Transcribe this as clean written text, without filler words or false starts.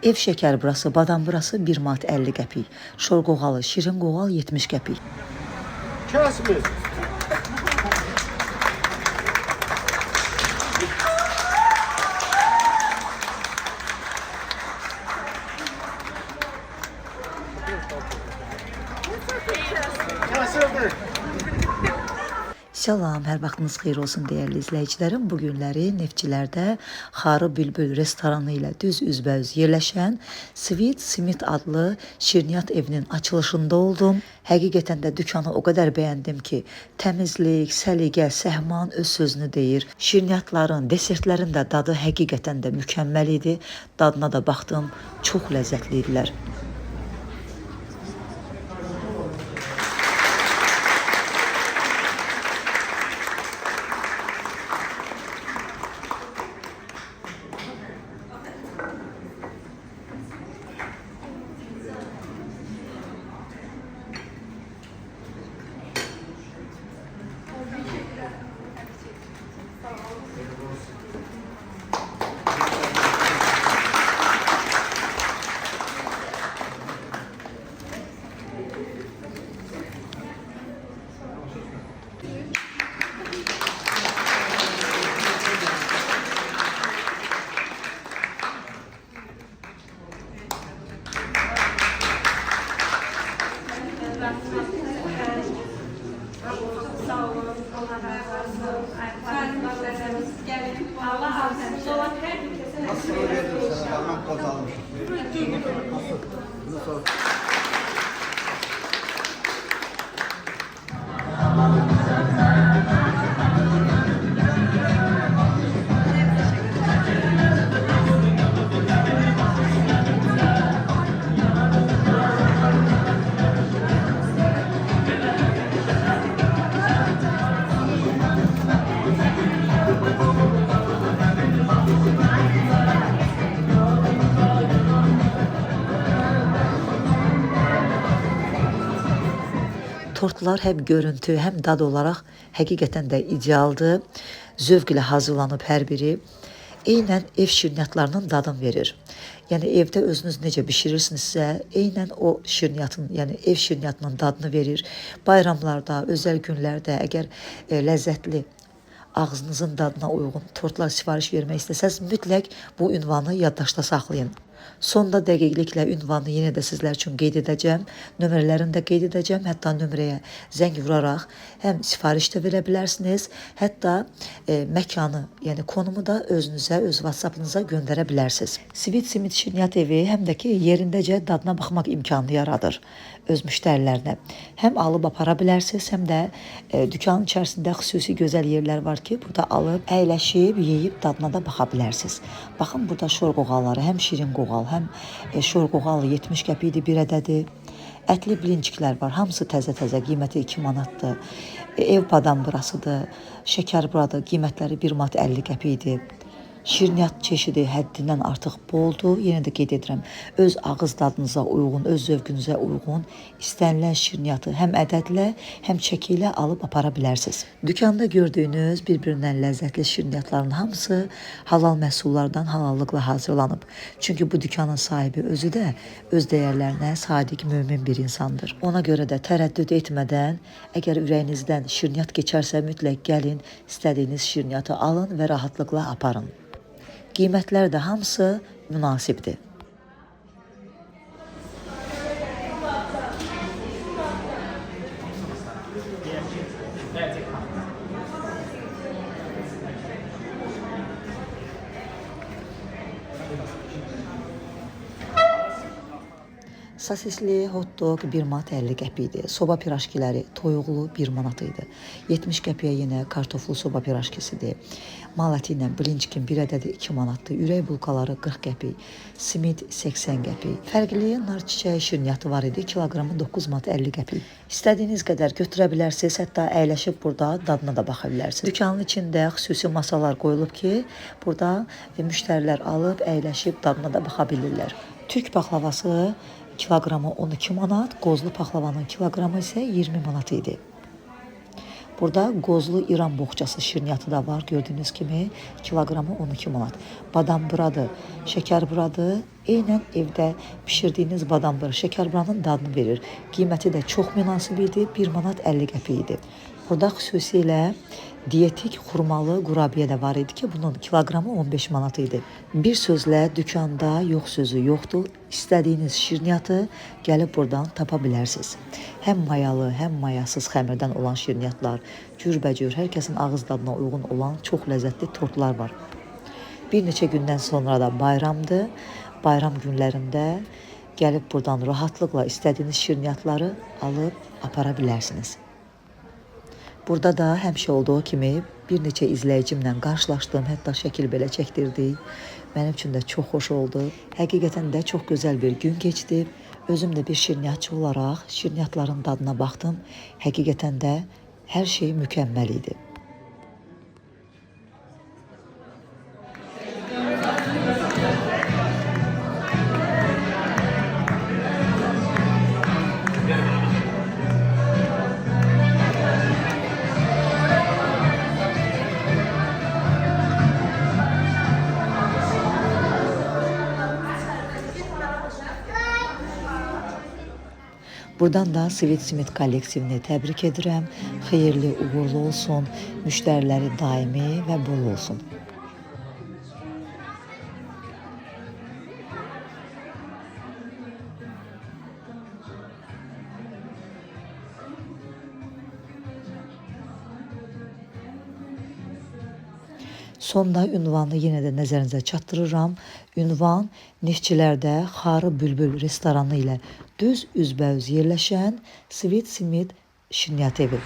Ev şəkər burası, badam burası 1 manat 50 qəpik. Şor qoğalı, şirin qoğal 70 qəpik. Kəsmir. Kəsirdir. Salam, hər vaxtınız xeyir olsun dəyərli izləyicilərim. Bu günləri Neftçilərdə Xarı Bülbül restoranı ilə düz üzbəüz yerləşən Sweet Simit adlı şirniyyat evinin açılışında oldum. Həqiqətən də dükanı o qədər bəyəndim ki, təmizlik, səliqə, səhman öz sözünü deyir. Şirniyyatların, desertlərin də dadı həqiqətən də mükəmməl idi. Dadına da baxdım, çox ləzzətli idilər. Tortlar həm görüntü, həm dad olaraq həqiqətən də idealdır. Zövq ilə hazırlanıb hər biri. Eynən ev şirniyyatlarının dadını verir. Yəni evdə özünüz necə bişirirsinizsə, eynən o şirniyyatın, yəni ev şirniyyatının dadını verir. Bayramlarda, özəl günlərdə əgər ləzzətli ağzınızın dadına uyğun tortlar sifariş vermək istəsəz, mütləq bu ünvanı yaddaşda saxlayın. Sonda dəqiqliklə ünvanı yenə də sizlər üçün qeyd edəcəm. Nömrələrini də qeyd edəcəm. Hətta nömrəyə zəng vuraraq həm sifariş də verə bilərsiniz, hətta məkanı, yəni konumu da özünüzə, öz WhatsApp-ınıza göndərə bilərsiniz. Sweet Simit şirniyyat evi həm də ki, yerindəcə dadına baxmaq imkanı yaradır öz müştərilərinə. Həm alıb apara bilərsiniz, həm də dükanın içərisində xüsusi gözəl yerlər var ki, burada alıb, əyləşib, yeyib dadına da baxa bilərsiniz. Baxın, burada şor qoğalları, həm şirin qoğal, həm şor qoğalı 70 qəpikdir bir ədədi. Ətli blinciklər var, hamısı təzə-təzə, qiyməti 2 manatdır. Ev badam burasıdır, şəkər buradır, qiymətləri 1 manat 50 qəpikdir. Şirniyyat çeşidi həddindən artıq boldur. Yenə də qeyd edirəm, öz ağız dadınıza uyğun, öz zövqünüzə uyğun istənilən şirniyyatı həm ədədlə, həm çəki ilə alıb apara bilərsiniz. Dükanda gördüyünüz bir-birindən ləzzətli şirniyyatların hamısı halal məhsullardan halallıqla hazırlanıb. Çünki bu dükanın sahibi özü də öz dəyərlərinə sadiq, mömin bir insandır. Ona görə də tərəddüd etmədən, əgər ürəyinizdən şirniyyat keçərsə mütləq gəlin, istədiyiniz şirniyyatı alın və rahatlıqla aparın. Qiymətlər də hamısı münasibdir. Sosisli hot dog 1 manat 50 qəpikdir. Soba pirajkiləri toyuqlu 1 manat idi. 70 qəpiyə yenə kartoflu soba pirajkisidir. Malati ilə blinçkin bir ədədi 2 manatdır. Ürək bulkaları 40 qəpik. Simit 80 qəpik. Fərqli nar çiçəyi şirniyyatı var idi. Kiloqramı 9 manat 50 qəpik. İstədiyiniz qədər götürə bilərsiniz. Hətta əyləşib burada dadına da baxa bilərsiniz. Dükanın içində xüsusi masalar qoyulub ki, burada müştərilər alıb əyləşib dadına da baxa bilirlər. Türk baxlavası kiloqramı 12 manat, qozlu paxlavanın kiloqramı isə 20 manat idi. Burada qozlu İran boğçası şirniyyatı da var, gördüyünüz kimi kiloqramı 12 manat. Badam buradır, şəkər buradır, Eynən evdə bişirdiyiniz badamdır, şəkərburanın dadını verir. Qiyməti də çox münasib idi, 1 manat 50 qəpik idi. Burada xüsusilə dietik xurmalı qurabiyə də var idi ki, bunun kiloqramı 15 manat idi. Bir sözlə dükanda yox sözü yoxdur. İstədiyiniz şirniyyatı gəlib buradan tapa bilərsiniz. Həm mayalı, həm mayasız xəmirdən olan şirniyyatlar, cürbəcür, hər kəsin ağız dadına uyğun olan çox ləzzətli tortlar var. Bir neçə gündən sonra da bayramdır. Bayram günlərində gəlib buradan rahatlıqla istədiyiniz şirniyyatları alıb apara bilərsiniz. Burada da həmişə olduğu kimi bir neçə izləyicimlə qarşılaşdım, hətta şəkil belə çəkdirdik. Mənim üçün də çox xoş oldu. Həqiqətən də çox gözəl bir gün keçdi. Özüm də bir şirniyyatçı olaraq şirniyyatların dadına baxdım. Həqiqətən də hər şey mükəmməl idi. Buradan da Sweet Smith kollektivini təbrik edirəm. Xeyirli, uğurlu olsun, müştəriləri daimi və bol olsun. Sonda ünvanı yenə də nəzərinizə çatdırıram. Ünvan Neftçilərdə Xarı Bülbül restoranı ilə düz üzbəüz yerləşən Sweet Smith şirniyyat evi.